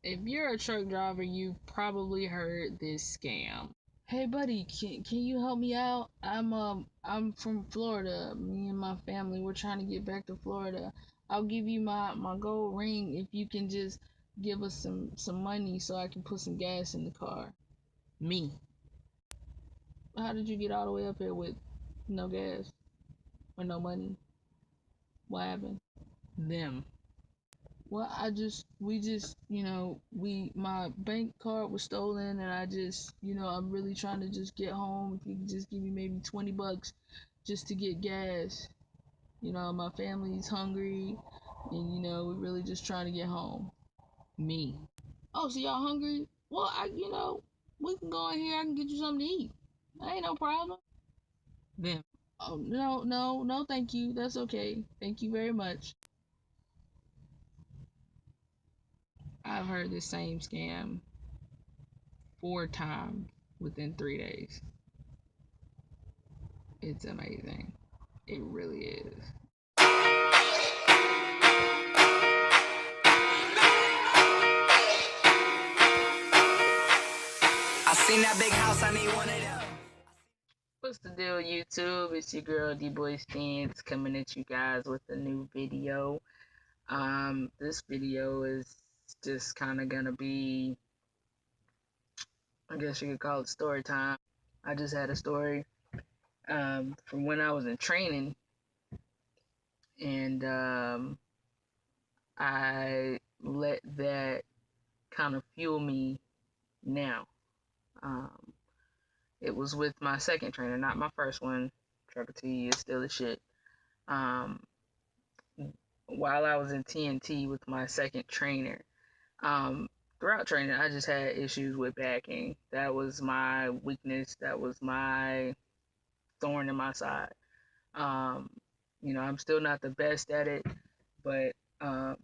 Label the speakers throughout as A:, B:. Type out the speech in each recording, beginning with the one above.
A: If you're a truck driver, you've probably heard this scam. Hey buddy, can you help me out? I'm from Florida. Me and my family, we're trying to get back to Florida. I'll give you my gold ring if you can just give us some money so I can put some gas in the car. Me. How did you get all the way up here with no gas or no money? What happened? Them. Well, we just, my bank card was stolen, and I just, I'm really trying to just get home. If you could just give me maybe $20 just to get gas. My family's hungry, and, we're really just trying to get home. Me. Oh, so y'all hungry? Well, we can go in here. I can get you something to eat. That ain't no problem. Them. Oh, no, no, no, thank you. That's okay. Thank you very much. I've heard the same scam 4 times within 3 days. It's amazing. It really is. I seen that big house, I need one of them. What's the deal, YouTube? It's your girl D Boy Stance coming at you guys with a new video. This video is just kind of gonna be, I guess you could call it story time. I just had a story from when I was in training, and I let that kind of fuel me now. Um, it was with my second trainer, not my first one. Trucker T is still the shit. Um, while I was in TNT with my second trainer, throughout training, I just had issues with backing. That was my weakness. That was my thorn in my side. Um, I'm still not the best at it, but I'm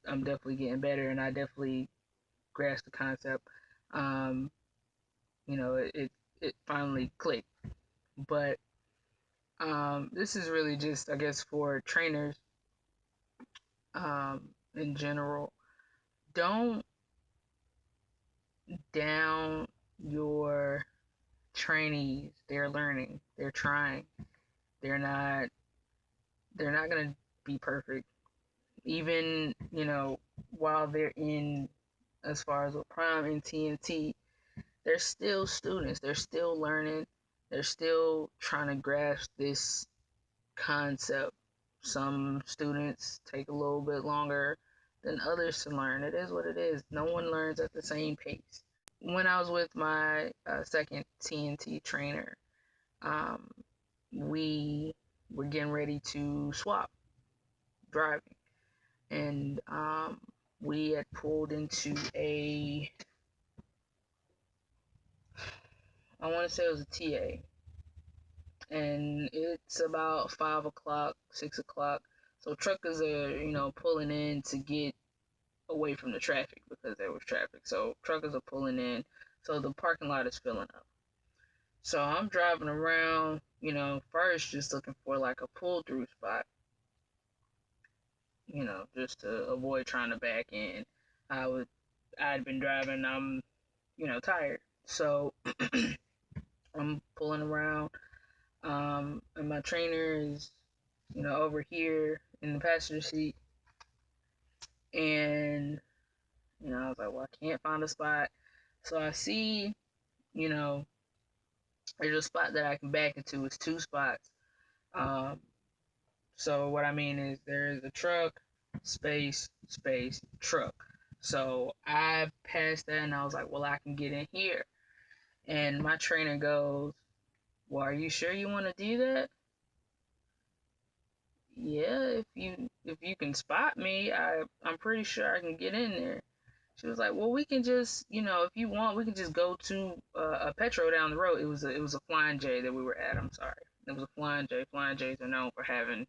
A: definitely getting better, and I definitely grasp the concept. Um, it finally clicked. But this is really just, I guess, for trainers in general. Don't down your trainees. They're learning. They're trying. They're not. They're not gonna be perfect. Even while they're in, as far as with Prime and TNT, they're still students. They're still learning. They're still trying to grasp this concept. Some students take a little bit longer than others to learn. It is what it is. No one learns at the same pace. When I was with my second TNT trainer, um, we were getting ready to swap driving, and we had pulled into I want to say it was a TA, and it's about 5 o'clock, 6 o'clock. So truckers are, pulling in to get away from the traffic because there was traffic. So truckers are pulling in, so the parking lot is filling up. So I'm driving around, first just looking for like a pull through spot, just to avoid trying to back in. I'd been driving, I'm, tired. So I'm pulling around, and my trainer is, over here in the passenger seat, and I was like, well, I can't find a spot. So I see, you know, there's a spot that I can back into. It's 2 spots. Um, so what I mean is there is a truck, space, space, truck. So I passed that and I was like, well, I can get in here. And my trainer goes, well, are you sure you want to do that? Yeah, if you can spot me, I'm pretty sure I can get in there. She was like, well, we can just, if you want, we can just go to a Petro down the road. It was a Flying J that we were at. I'm sorry, it was a Flying J. Flying J's are known for having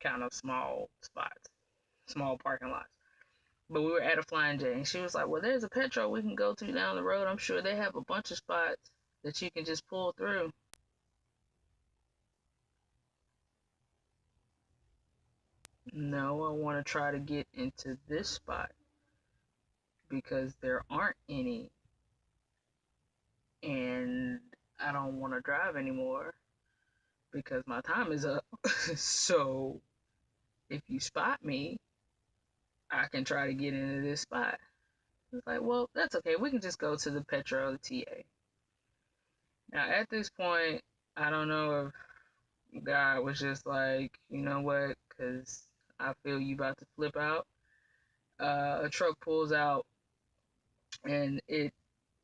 A: kind of small spots, small parking lots. But we were at a Flying J, and she was like, well, there's a Petro we can go to down the road. I'm sure they have a bunch of spots that you can just pull through. No, I want to try to get into this spot. because there aren't any, and I don't want to drive anymore because my time is up. So if you spot me, I can try to get into this spot. It's like, well, that's okay. We can just go to the Petro, the TA. Now, at this point, I don't know if God was just like, you know what, because I feel you about to flip out. A truck pulls out and it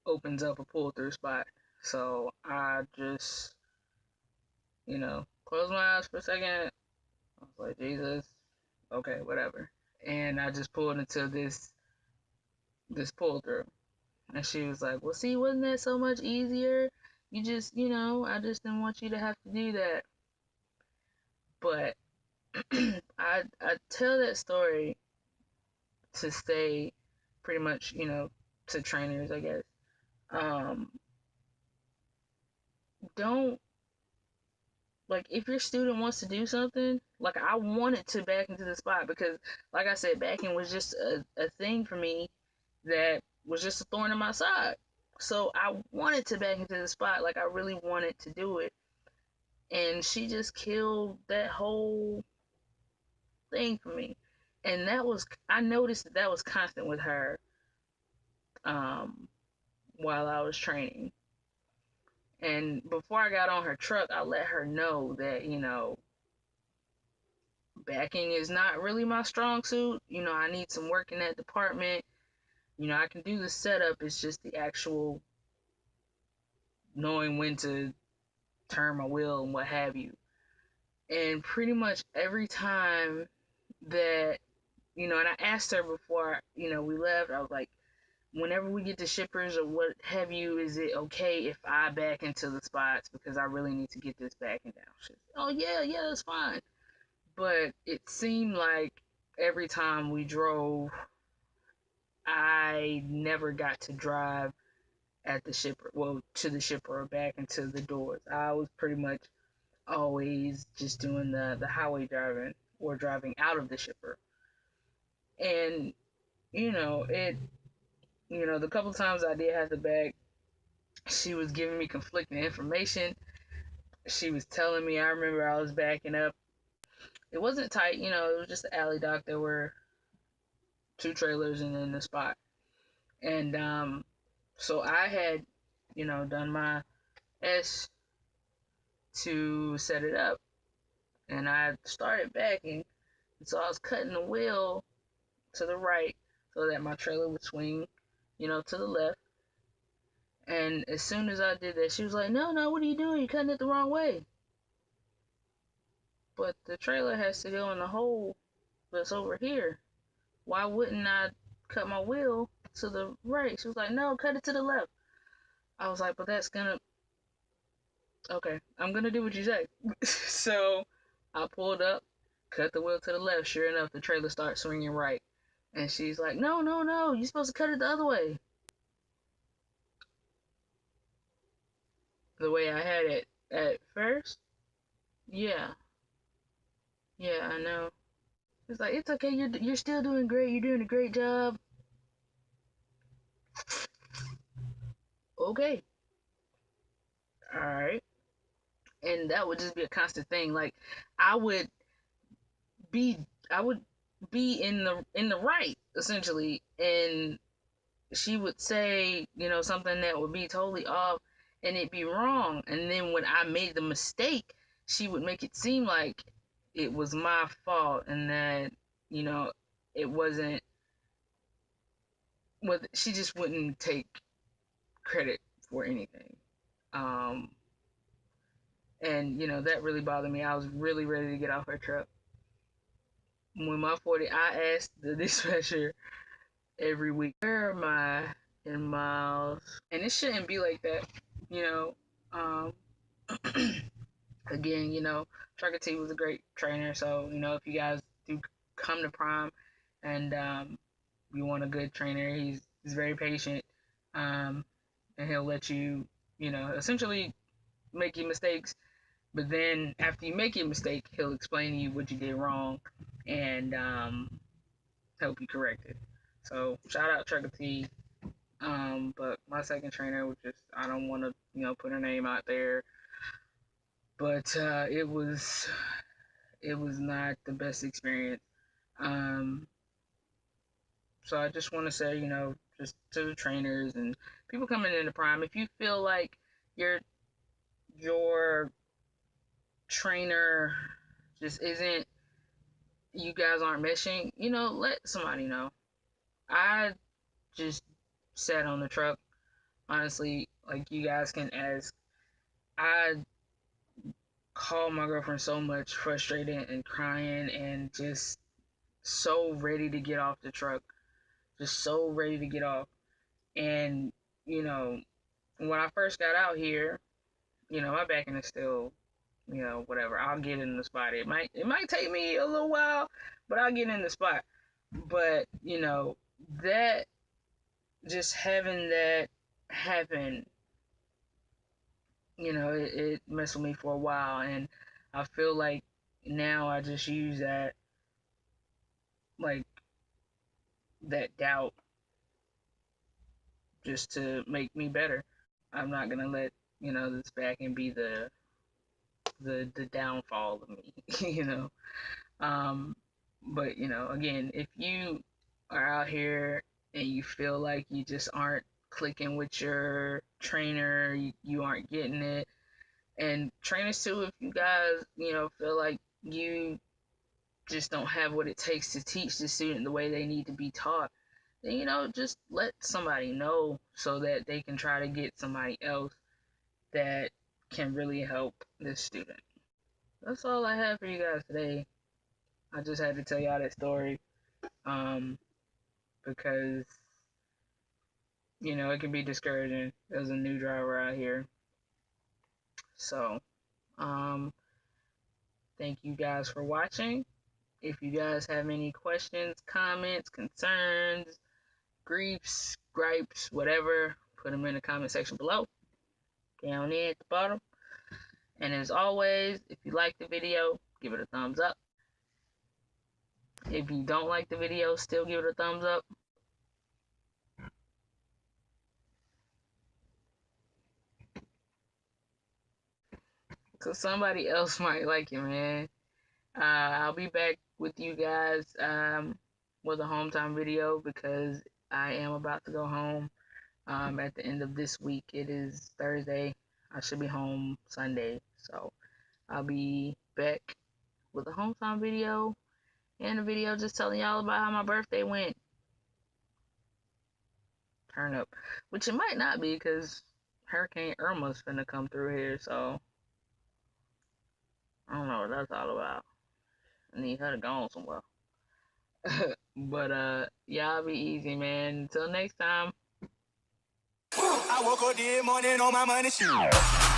A: opens up a pull through spot. So I just, closed my eyes for a second. I was like, Jesus, okay, whatever. And I just pulled into this pull through. And she was like, well, see, wasn't that so much easier? You just, I just didn't want you to have to do that. But I tell that story to say pretty much, to trainers, I guess. Don't, like, if your student wants to do something, like, I wanted to back into the spot because, like I said, backing was just a thing for me that was just a thorn in my side. So I wanted to back into the spot, like, I really wanted to do it. And she just killed that whole thing for me. And I noticed that was constant with her while I was training. And before I got on her truck, I let her know that, backing is not really my strong suit. I need some work in that department. I can do the setup. It's just the actual knowing when to turn my wheel and what have you. And pretty much every time that, and I asked her before, we left, I was like, whenever we get to shippers or what have you, is it okay if I back into the spots because I really need to get this backing down? She said, oh yeah, that's fine. But it seemed like every time we drove, I never got to drive at the shipper, well, to the shipper or back into the doors. I was pretty much always just doing the highway driving or driving out of the shipper. And, the couple times I did have to back, she was giving me conflicting information. She was telling me, I remember I was backing up. It wasn't tight, it was just an alley dock. There were 2 trailers and then the spot. And so I had, done my S to set it up. And I started backing. So I was cutting the wheel to the right so that my trailer would swing, to the left. And as soon as I did that, she was like, no, what are you doing? You're cutting it the wrong way. But the trailer has to go in the hole that's over here. Why wouldn't I cut my wheel to the right? She was like, no, cut it to the left. I was like, but that's gonna, okay, I'm gonna do what you say. So I pulled up, cut the wheel to the left. Sure enough, the trailer starts swinging right. And she's like, no, you're supposed to cut it the other way. The way I had it at first? Yeah. Yeah, I know. It's like, it's okay, you're still doing great, you're doing a great job. Okay. Alright. And that would just be a constant thing. Like, I would be I would be in the right, essentially, and she would say, something that would be totally off and it'd be wrong. And then when I made the mistake, she would make it seem like it was my fault and that, it wasn't, well, she just wouldn't take credit for anything. Um, and, that really bothered me. I was really ready to get off her truck. When my 40, I asked the dispatcher every week, where am I in miles? And it shouldn't be like that, you know. Um, again, Trucker T was a great trainer, so if you guys do come to Prime and you want a good trainer, he's very patient, and he'll let you, essentially make your mistakes. But then after you make your mistake, he'll explain to you what you did wrong and help you correct it. So shout out Trucker T. But my second trainer was just, I don't want to, put her name out there, but it was not the best experience. Um, so I just want to say, just to the trainers and people coming into Prime, if you feel like your trainer just isn't, you guys aren't meshing, let somebody know. I just sat on the truck, honestly, like you guys can ask. I called my girlfriend so much, frustrated and crying and just so ready to get off the truck, just so ready to get off. And, when I first got out here, my backing is still, whatever. I'll get in the spot. It might take me a little while, but I'll get in the spot. But, that, just having that happen, it messed with me for a while, and I feel like now I just use that, like, that doubt just to make me better. I'm not gonna let, this back and be the downfall of me, But, again, if you are out here and you feel like you just aren't clicking with your trainer, you aren't getting it, and trainers too, if you guys, feel like you just don't have what it takes to teach the student the way they need to be taught, then, just let somebody know so that they can try to get somebody else that can really help this student. That's all I have for you guys today. I just had to tell y'all that story, because, it can be discouraging as a new driver out here. So, thank you guys for watching. If you guys have any questions, comments, concerns, griefs, gripes, whatever, put them in the comment section below, down there at the bottom. And as always, if you like the video, give it a thumbs up. If you don't like the video, still give it a thumbs up. Because somebody else might like it, man. I'll be back with you guys with a home time video, because I am about to go home at the end of this week. It is Thursday. I should be home Sunday. So I'll be back with a home time video and a video just telling y'all about how my birthday went. Turn up. Which it might not be, because Hurricane Irma's finna come through here, so I don't know what that's all about. I need her to go on somewhere. But y'all be easy, man. Until next time. I woke up this morning on my money shoot.